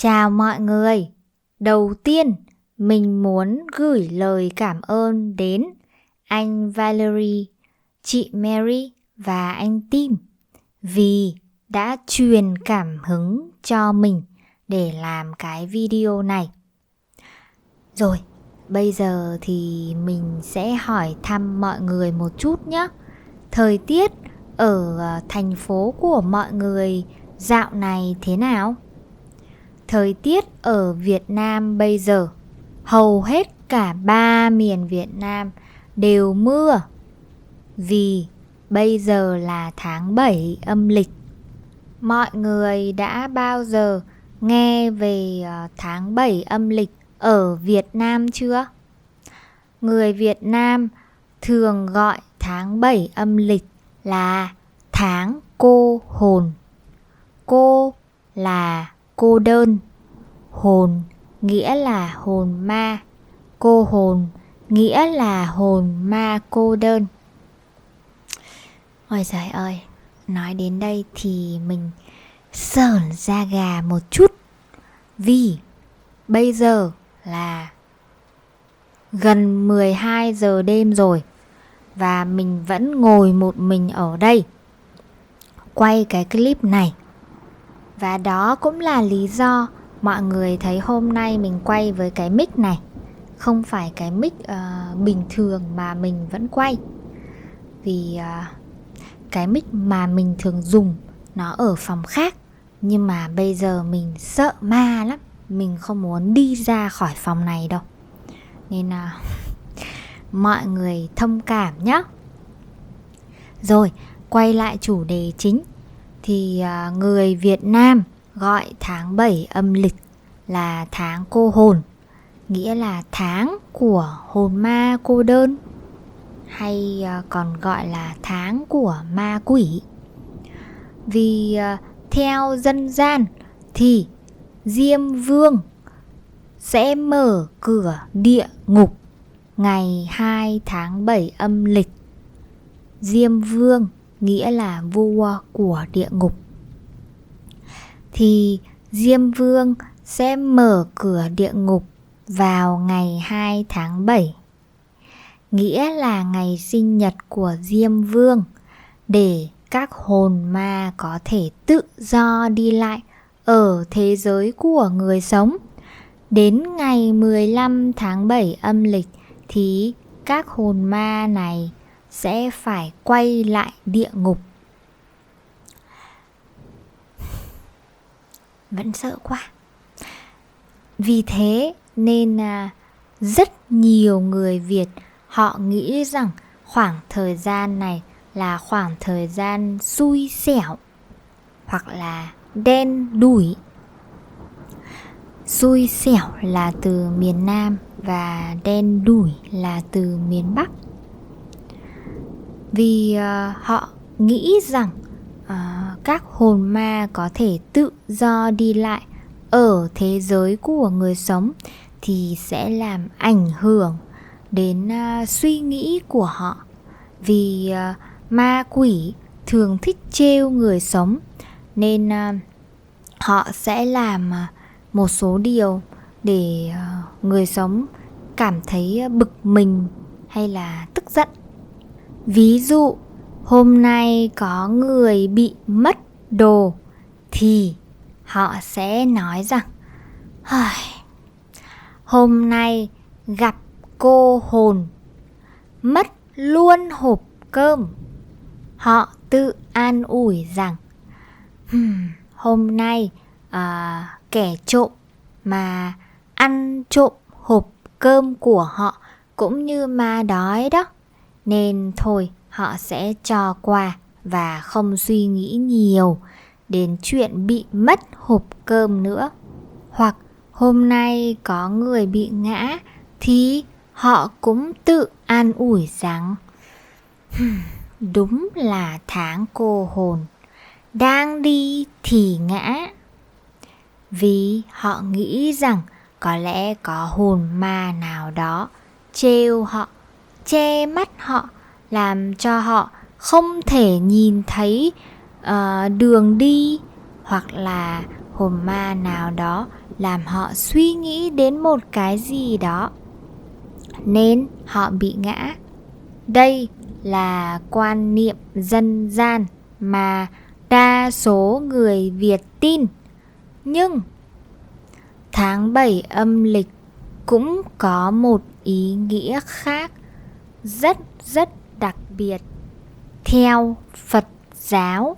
Chào mọi người. Đầu tiên, mình muốn gửi lời cảm ơn đến anh Valerie, chị Mary và anh Tim vì đã truyền cảm hứng cho mình để làm cái video này. Rồi, bây giờ thì mình sẽ hỏi thăm mọi người một chút nhé. Thời tiết ở thành phố của mọi người dạo này thế nào? Thời tiết ở Việt Nam bây giờ, hầu hết cả 3 miền Việt Nam đều mưa. Vì bây giờ là tháng 7 âm lịch. Mọi người đã bao giờ nghe về tháng 7 âm lịch ở Việt Nam chưa? Người Việt Nam thường gọi tháng 7 âm lịch là tháng cô hồn. Cô là cô đơn, hồn nghĩa là hồn ma, cô hồn nghĩa là hồn ma cô đơn. Ôi trời ơi, nói đến đây thì mình sởn da gà một chút. Vì bây giờ là gần 12 giờ đêm rồi và mình vẫn ngồi một mình ở đây quay cái clip này. Và đó cũng là lý do mọi người thấy hôm nay mình quay với cái mic này, không phải cái mic bình thường mà mình vẫn quay. Vì cái mic mà mình thường dùng nó ở phòng khác, nhưng mà bây giờ mình sợ ma lắm, mình không muốn đi ra khỏi phòng này đâu. Nên là mọi người thông cảm nhé. Rồi, quay lại chủ đề chính. Thì người Việt Nam gọi tháng 7 âm lịch là tháng cô hồn, nghĩa là tháng của hồn ma cô đơn, hay còn gọi là tháng của ma quỷ. Vì theo dân gian thì Diêm Vương sẽ mở cửa địa ngục ngày 2 tháng 7 âm lịch. Diêm Vương nghĩa là vua của địa ngục. Thì Diêm Vương sẽ mở cửa địa ngục vào ngày 2 tháng 7, nghĩa là ngày sinh nhật của Diêm Vương, để các hồn ma có thể tự do đi lại ở thế giới của người sống. Đến ngày 15 tháng 7 âm lịch thì các hồn ma này sẽ phải quay lại địa ngục. Vẫn sợ quá. Vì thế nên rất nhiều người Việt họ nghĩ rằng khoảng thời gian này là khoảng thời gian xui xẻo hoặc là đen đủi. Xui xẻo là từ miền Nam và đen đủi là từ miền Bắc. Vì họ nghĩ rằng các hồn ma có thể tự do đi lại ở thế giới của người sống thì sẽ làm ảnh hưởng đến suy nghĩ của họ. Vì ma quỷ thường thích trêu người sống, nên họ sẽ làm một số điều để người sống cảm thấy bực mình hay là tức giận. Ví dụ hôm nay có người bị mất đồ thì họ sẽ nói rằng hôm nay gặp cô hồn, mất luôn hộp cơm. Họ tự an ủi rằng hôm nay kẻ trộm mà ăn trộm hộp cơm của họ cũng như ma đói đó, nên thôi họ sẽ cho qua và không suy nghĩ nhiều đến chuyện bị mất hộp cơm nữa. Hoặc hôm nay có người bị ngã thì họ cũng tự an ủi rằng đúng là tháng cô hồn, đang đi thì ngã. Vì họ nghĩ rằng có lẽ có hồn ma nào đó trêu họ, che mắt họ, làm cho họ không thể nhìn thấy đường đi, hoặc là hồn ma nào đó làm họ suy nghĩ đến một cái gì đó nên họ bị ngã. Đây là quan niệm dân gian mà đa số người Việt tin. Nhưng tháng 7 âm lịch cũng có một ý nghĩa khác rất đặc biệt. Theo Phật giáo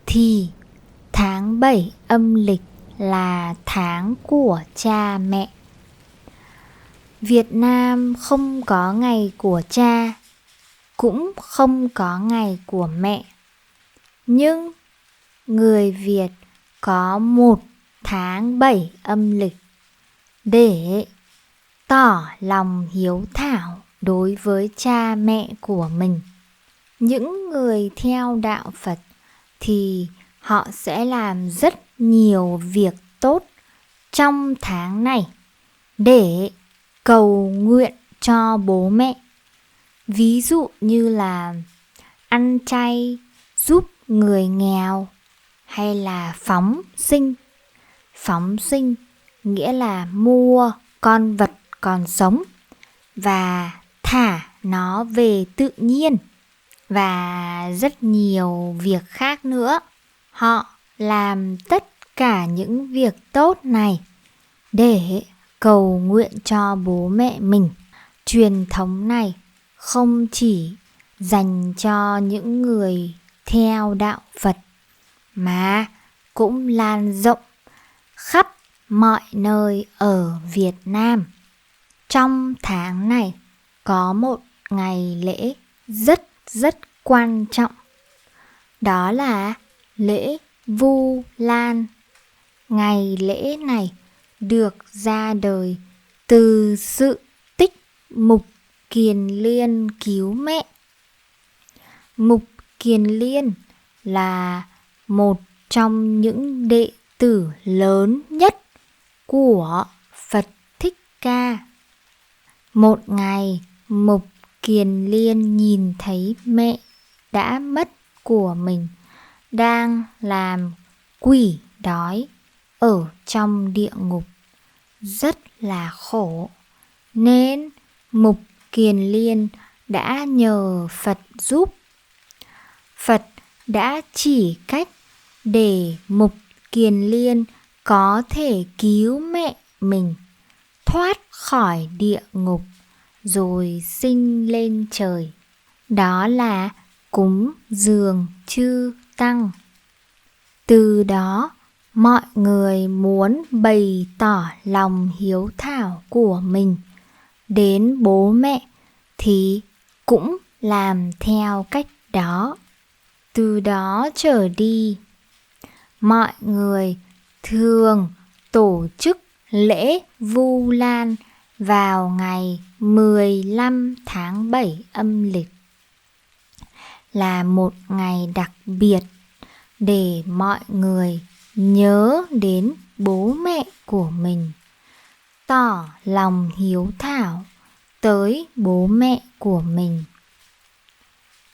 thì tháng 7 âm lịch là tháng của cha mẹ. Việt Nam không có ngày của cha, cũng không có ngày của mẹ. Nhưng người Việt có một tháng 7 âm lịch để tỏ lòng hiếu thảo đối với cha mẹ của mình. Những người theo đạo Phật thì họ sẽ làm rất nhiều việc tốt trong tháng này để cầu nguyện cho bố mẹ. Ví dụ như là ăn chay, giúp người nghèo, hay là phóng sinh. Phóng sinh nghĩa là mua con vật còn sống và thả nó về tự nhiên, và rất nhiều việc khác nữa. Họ làm tất cả những việc tốt này để cầu nguyện cho bố mẹ mình. Truyền thống này không chỉ dành cho những người theo đạo Phật mà cũng lan rộng khắp mọi nơi ở Việt Nam. Trong tháng này có một ngày lễ rất quan trọng. Đó là lễ Vu Lan. Ngày lễ này được ra đời từ sự tích Mục Kiền Liên cứu mẹ. Mục Kiền Liên là một trong những đệ tử lớn nhất của Phật Thích Ca. Một ngày, Mục Kiền Liên nhìn thấy mẹ đã mất của mình đang làm quỷ đói ở trong địa ngục, rất là khổ, nên Mục Kiền Liên đã nhờ Phật giúp. Phật đã chỉ cách để Mục Kiền Liên có thể cứu mẹ mình thoát khỏi địa ngục rồi sinh lên trời. Đó là cúng dường chư tăng. Từ đó, mọi người muốn bày tỏ lòng hiếu thảo của mình đến bố mẹ thì cũng làm theo cách đó. Từ đó trở đi, mọi người thường tổ chức lễ Vu Lan vào ngày 15 tháng 7 âm lịch, là một ngày đặc biệt để mọi người nhớ đến bố mẹ của mình, tỏ lòng hiếu thảo tới bố mẹ của mình.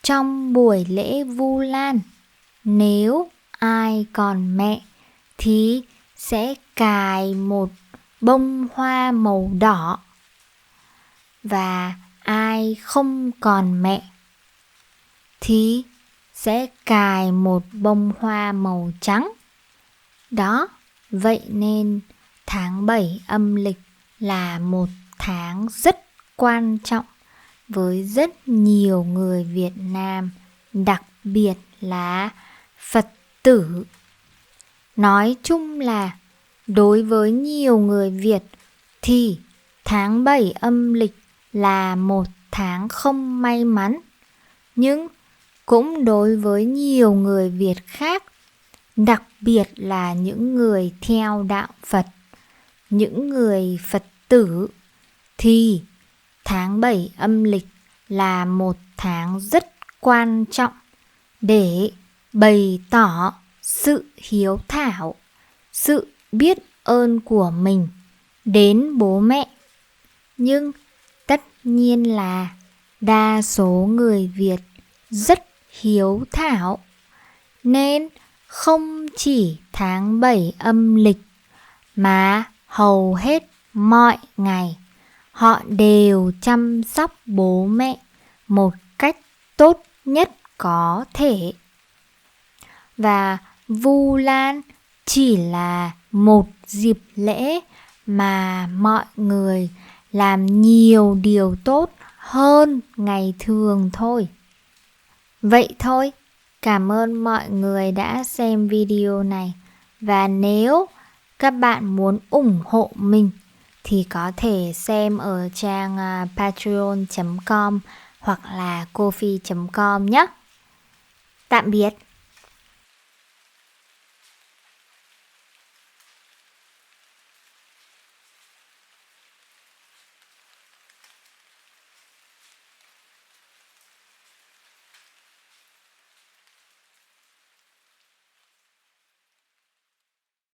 Trong buổi lễ Vu Lan, nếu ai còn mẹ thì sẽ cài một bông hoa màu đỏ, và ai không còn mẹ thì sẽ cài một bông hoa màu trắng. Đó, vậy nên tháng 7 âm lịch là một tháng rất quan trọng với rất nhiều người Việt Nam, đặc biệt là Phật tử. Nói chung là đối với nhiều người Việt thì tháng 7 âm lịch là một tháng không may mắn. Nhưng cũng đối với nhiều người Việt khác, đặc biệt là những người theo đạo Phật, những người Phật tử, thì tháng 7 âm lịch là một tháng rất quan trọng để bày tỏ sự hiếu thảo, sự biết ơn của mình đến bố mẹ. Nhưng tất nhiên là đa số người Việt rất hiếu thảo nên không chỉ tháng 7 âm lịch mà hầu hết mọi ngày họ đều chăm sóc bố mẹ một cách tốt nhất có thể. Và Vu Lan chỉ là một dịp lễ mà mọi người làm nhiều điều tốt hơn ngày thường thôi. Vậy thôi, cảm ơn mọi người đã xem video này. Và nếu các bạn muốn ủng hộ mình thì có thể xem ở trang patreon.com hoặc là ko-fi.com nhé. Tạm biệt.